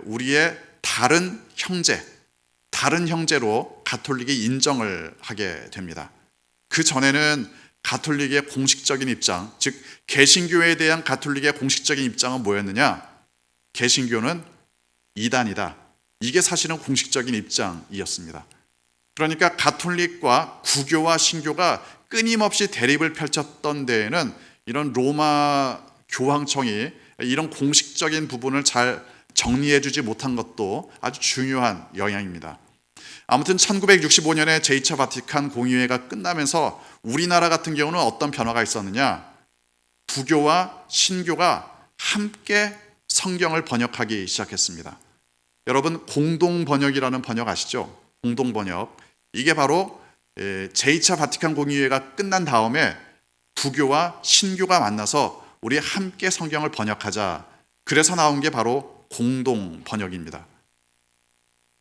Speaker 1: 우리의 다른 형제로 가톨릭이 인정을 하게 됩니다. 그 전에는 가톨릭의 공식적인 입장, 즉 개신교에 대한 가톨릭의 공식적인 입장은 뭐였느냐? 개신교는 이단이다. 이게 사실은 공식적인 입장이었습니다. 그러니까 가톨릭과 구교와 신교가 끊임없이 대립을 펼쳤던 데에는 이런 로마 교황청이 이런 공식적인 부분을 잘 정리해주지 못한 것도 아주 중요한 영향입니다. 아무튼 1965년에 제2차 바티칸 공의회가 끝나면서 우리나라 같은 경우는 어떤 변화가 있었느냐? 부교와 신교가 함께 성경을 번역하기 시작했습니다. 여러분, 공동번역이라는 번역 아시죠? 공동번역. 이게 바로 제2차 바티칸 공의회가 끝난 다음에 부교와 신교가 만나서 우리 함께 성경을 번역하자. 그래서 나온 게 바로 공동번역입니다.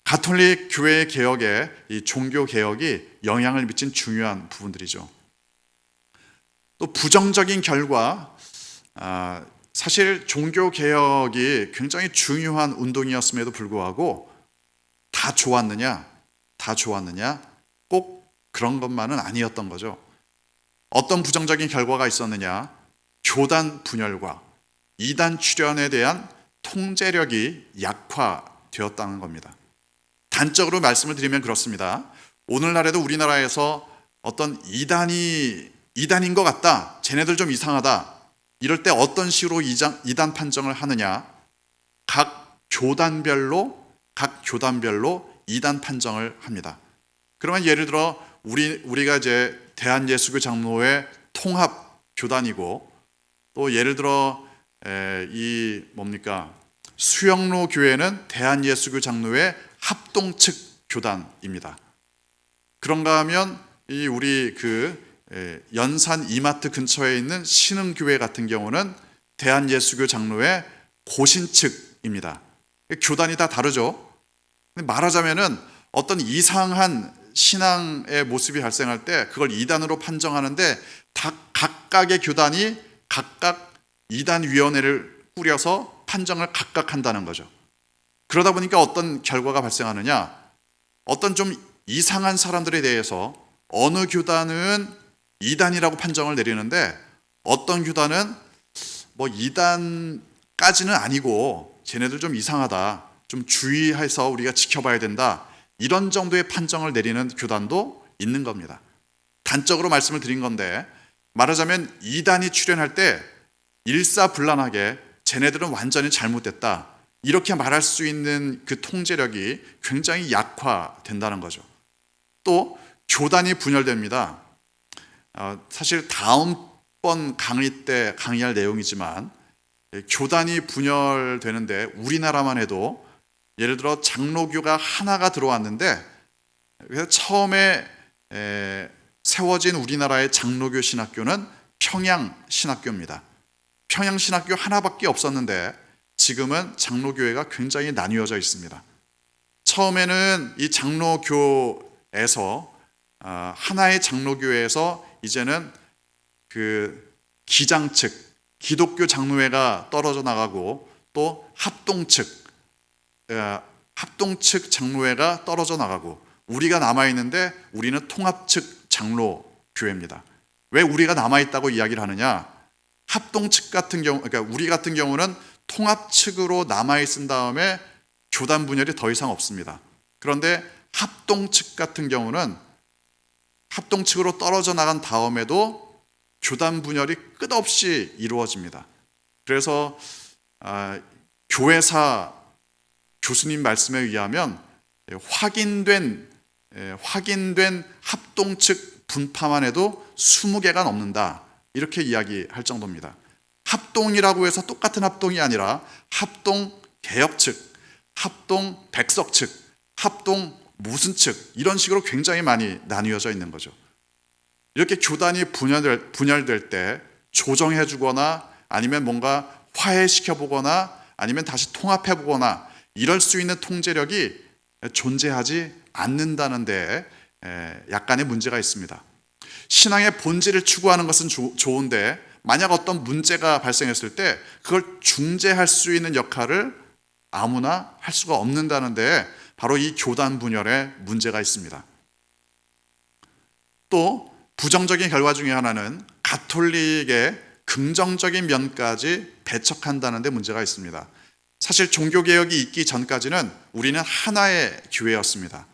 Speaker 1: 가톨릭 교회의 개혁에 이 종교 개혁이 영향을 미친 중요한 부분들이죠. 또 부정적인 결과, 사실 종교 개혁이 굉장히 중요한 운동이었음에도 불구하고 다 좋았느냐? 꼭 그런 것만은 아니었던 거죠. 어떤 부정적인 결과가 있었느냐? 교단 분열과 이단 출현에 대한 통제력이 약화되었다는 겁니다. 단적으로 말씀을 드리면 그렇습니다. 오늘날에도 우리나라에서 어떤 이단인 것 같다, 쟤네들 좀 이상하다, 이럴 때 어떤 식으로 이단 판정을 하느냐? 각 교단별로 이단 판정을 합니다. 그러면 예를 들어 우리가 이제 대한예수교 장로회 통합 교단이고, 또 예를 들어 수영로 교회는 대한예수교 장로회 합동 측 교단입니다. 그런가 하면 이 우리 연산 이마트 근처에 있는 신흥교회 같은 경우는 대한예수교 장로회 고신 측입니다. 교단이 다 다르죠. 말하자면은 어떤 이상한 신앙의 모습이 발생할 때 그걸 이단으로 판정하는데 다 각각의 교단이 각각 이단위원회를 꾸려서 판정을 각각 한다는 거죠. 그러다 보니까 어떤 결과가 발생하느냐, 어떤 좀 이상한 사람들에 대해서 어느 교단은 이단이라고 판정을 내리는데 어떤 교단은 뭐 이단까지는 아니고 쟤네들 좀 이상하다, 좀 주의해서 우리가 지켜봐야 된다, 이런 정도의 판정을 내리는 교단도 있는 겁니다. 단적으로 말씀을 드린 건데, 말하자면 이단이 출현할 때 일사불란하게 쟤네들은 완전히 잘못됐다, 이렇게 말할 수 있는 그 통제력이 굉장히 약화된다는 거죠. 또 교단이 분열됩니다. 사실 다음번 강의 때 강의할 내용이지만, 교단이 분열되는데 우리나라만 해도 예를 들어 장로교가 하나가 들어왔는데, 그래서 처음에 세워진 우리나라의 장로교 신학교는 평양신학교입니다. 평양신학교 하나밖에 없었는데 지금은 장로교회가 굉장히 나뉘어져 있습니다. 처음에는 이 장로교에서 하나의 장로교회에서 이제는 그 기장 측, 기독교 장로회가 떨어져 나가고 또 합동 측 장로회가 떨어져 나가고 우리가 남아있는데 우리는 통합 측 장로교회입니다. 왜 우리가 남아있다고 이야기를 하느냐? 합동 측 같은 경우, 그러니까 우리 같은 경우는 통합 측으로 남아있은 다음에 교단 분열이 더 이상 없습니다. 그런데 합동 측 같은 경우는 합동 측으로 떨어져 나간 다음에도 교단 분열이 끝없이 이루어집니다. 그래서 교회사 교수님 말씀에 의하면 확인된 합동 측 분파만 해도 20개가 넘는다, 이렇게 이야기할 정도입니다. 합동이라고 해서 똑같은 합동이 아니라 합동 개혁 측, 합동 백석 측, 합동 무슨 측, 이런 식으로 굉장히 많이 나뉘어져 있는 거죠. 이렇게 교단이 분열될 때 조정해 주거나 아니면 뭔가 화해시켜 보거나 아니면 다시 통합해 보거나 이럴 수 있는 통제력이 존재하지 않는다는 데 약간의 문제가 있습니다. 신앙의 본질을 추구하는 것은 좋은데 만약 어떤 문제가 발생했을 때 그걸 중재할 수 있는 역할을 아무나 할 수가 없는다는 데 바로 이 교단 분열에 문제가 있습니다. 또 부정적인 결과 중에 하나는 가톨릭의 긍정적인 면까지 배척한다는 데 문제가 있습니다. 사실 종교개혁이 있기 전까지는 우리는 하나의 교회였습니다.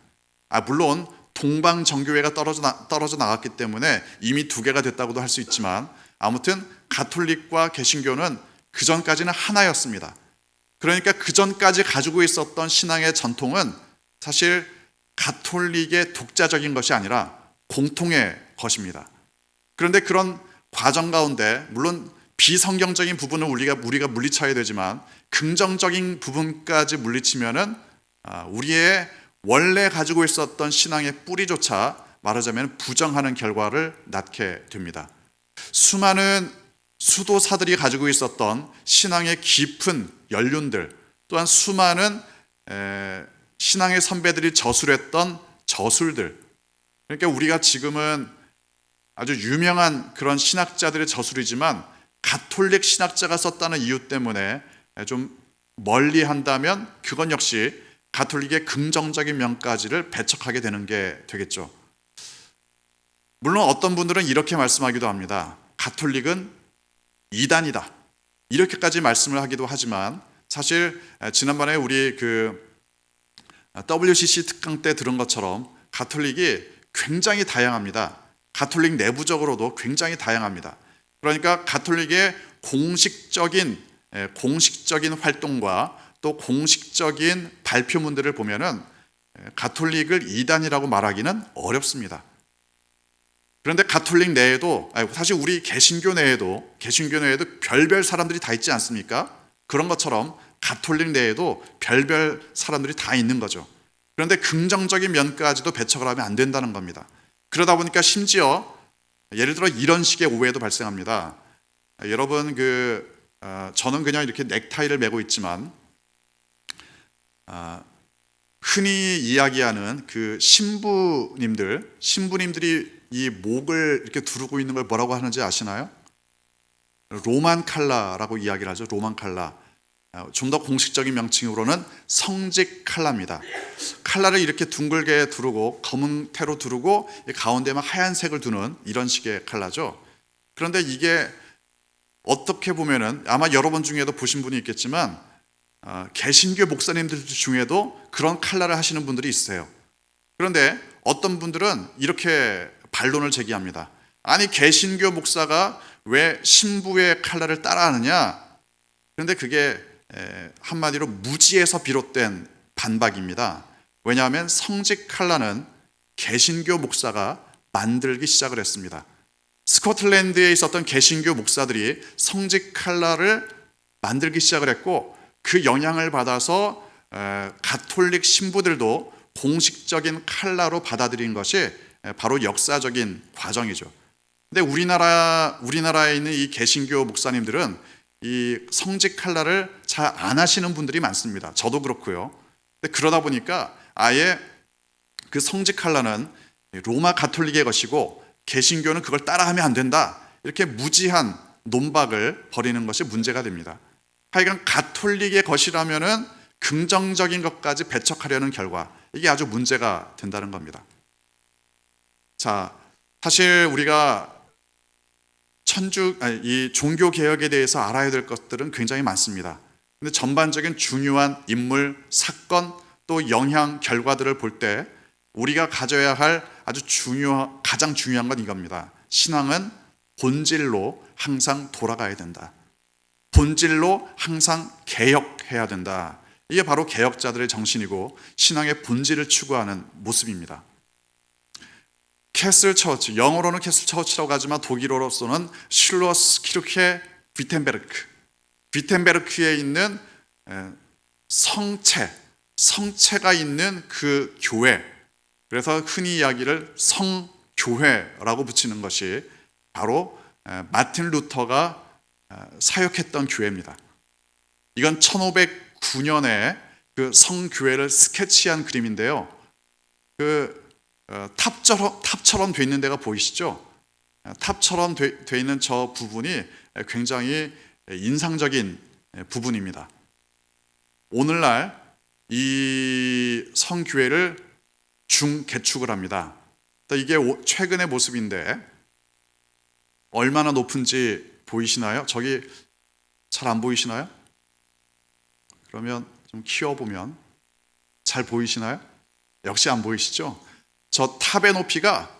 Speaker 1: 물론 동방정교회가 떨어져 나갔기 때문에 이미 2개가 됐다고도 할 수 있지만, 아무튼 가톨릭과 개신교는 그 전까지는 하나였습니다. 그러니까 그 전까지 가지고 있었던 신앙의 전통은 사실 가톨릭의 독자적인 것이 아니라 공통의 것입니다. 그런데 그런 과정 가운데 물론 비성경적인 부분을 우리가 물리쳐야 되지만 긍정적인 부분까지 물리치면은 우리의 원래 가지고 있었던 신앙의 뿌리조차 말하자면 부정하는 결과를 낳게 됩니다. 수많은 수도사들이 가지고 있었던 신앙의 깊은 연륜들, 또한 수많은 신앙의 선배들이 저술했던 저술들, 그러니까 우리가 지금은 아주 유명한 그런 신학자들의 저술이지만 가톨릭 신학자가 썼다는 이유 때문에 좀 멀리 한다면 그건 역시 가톨릭의 긍정적인 면까지를 배척하게 되는 게 되겠죠. 물론 어떤 분들은 이렇게 말씀하기도 합니다. 가톨릭은 이단이다, 이렇게까지 말씀을 하기도 하지만 사실 지난번에 우리 WCC 특강 때 들은 것처럼 가톨릭이 굉장히 다양합니다. 가톨릭 내부적으로도 굉장히 다양합니다. 그러니까 가톨릭의 공식적인 활동과 또 공식적인 발표문들을 보면은 가톨릭을 이단이라고 말하기는 어렵습니다. 그런데 가톨릭 내에도, 사실 우리 개신교 내에도 별별 사람들이 다 있지 않습니까? 그런 것처럼 가톨릭 내에도 별별 사람들이 다 있는 거죠. 그런데 긍정적인 면까지도 배척을 하면 안 된다는 겁니다. 그러다 보니까 심지어 예를 들어 이런 식의 오해도 발생합니다. 여러분 저는 그냥 이렇게 넥타이를 메고 있지만 흔히 이야기하는 그 신부님들이 이 목을 이렇게 두르고 있는 걸 뭐라고 하는지 아시나요? 로만 칼라라고 이야기를 하죠. 로만 칼라. 좀 더 공식적인 명칭으로는 성직 칼라입니다. 칼라를 이렇게 둥글게 두르고 검은 테로 두르고 가운데만 하얀색을 두는 이런 식의 칼라죠. 그런데 이게 어떻게 보면은 아마 여러분 중에도 보신 분이 있겠지만 개신교 목사님들 중에도 그런 칼라를 하시는 분들이 있어요. 그런데 어떤 분들은 이렇게 반론을 제기합니다. 아니 개신교 목사가 왜 신부의 칼라를 따라하느냐? 그런데 그게 한마디로 무지에서 비롯된 반박입니다. 왜냐하면 성직 칼라는 개신교 목사가 만들기 시작을 했습니다. 스코틀랜드에 있었던 개신교 목사들이 성직 칼라를 만들기 시작을 했고 그 영향을 받아서 가톨릭 신부들도 공식적인 칼라로 받아들인 것이 바로 역사적인 과정이죠. 근데 우리나라에 있는 이 개신교 목사님들은 이 성직 칼라를 잘 안 하시는 분들이 많습니다. 저도 그렇고요. 근데 그러다 보니까 아예 그 성직 칼라는 로마 가톨릭의 것이고 개신교는 그걸 따라하면 안 된다. 이렇게 무지한 논박을 벌이는 것이 문제가 됩니다. 하여간 가톨릭의 것이라면은 긍정적인 것까지 배척하려는 결과, 이게 아주 문제가 된다는 겁니다. 자, 사실 우리가 이 종교 개혁에 대해서 알아야 될 것들은 굉장히 많습니다. 근데 전반적인 중요한 인물, 사건, 또 영향, 결과들을 볼 때 우리가 가져야 할 가장 중요한 건 이겁니다. 신앙은 본질로 항상 돌아가야 된다. 본질로 항상 개혁해야 된다. 이게 바로 개혁자들의 정신이고 신앙의 본질을 추구하는 모습입니다. 캐슬 처치, 영어로는 캐슬 처치라고 하지만 독일어로서는 슐러스 키르케 비텐베르크에 있는 성체가 있는 그 교회, 그래서 흔히 이야기를 성교회라고 붙이는 것이 바로 마틴 루터가 사역했던 교회입니다. 이건 1509년에 그 성교회를 스케치한 그림인데요. 탑처럼 돼 있는 데가 보이시죠? 탑처럼 돼 있는 저 부분이 굉장히 인상적인 부분입니다. 오늘날 이 성교회를 중개축을 합니다. 이게 최근의 모습인데 얼마나 높은지 보이시나요? 저기 잘 안 보이시나요? 그러면 좀 키워보면 잘 보이시나요? 역시 안 보이시죠? 저 탑의 높이가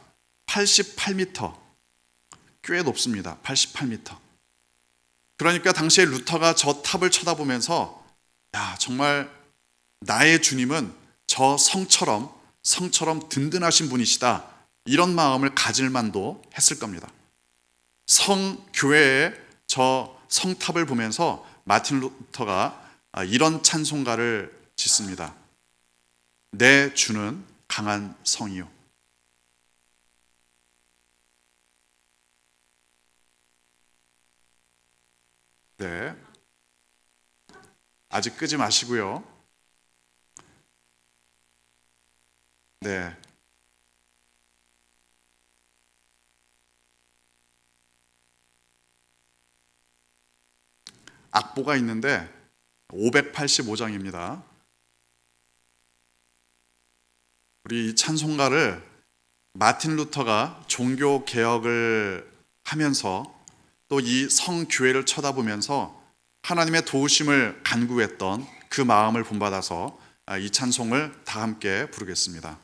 Speaker 1: 88m, 꽤 높습니다. 88m. 그러니까 당시에 루터가 저 탑을 쳐다보면서 야, 정말 나의 주님은 저 성처럼 든든하신 분이시다. 이런 마음을 가질 만도 했을 겁니다. 성교회의 저 성탑을 보면서 마틴 루터가 이런 찬송가를 짓습니다. 내 주는 강한 성이요. 네. 아직 끄지 마시고요. 네. 악보가 있는데 585장입니다. 우리 이 찬송가를 마틴 루터가 종교 개혁을 하면서 또 이 성교회를 쳐다보면서 하나님의 도우심을 간구했던 그 마음을 본받아서 이 찬송을 다 함께 부르겠습니다.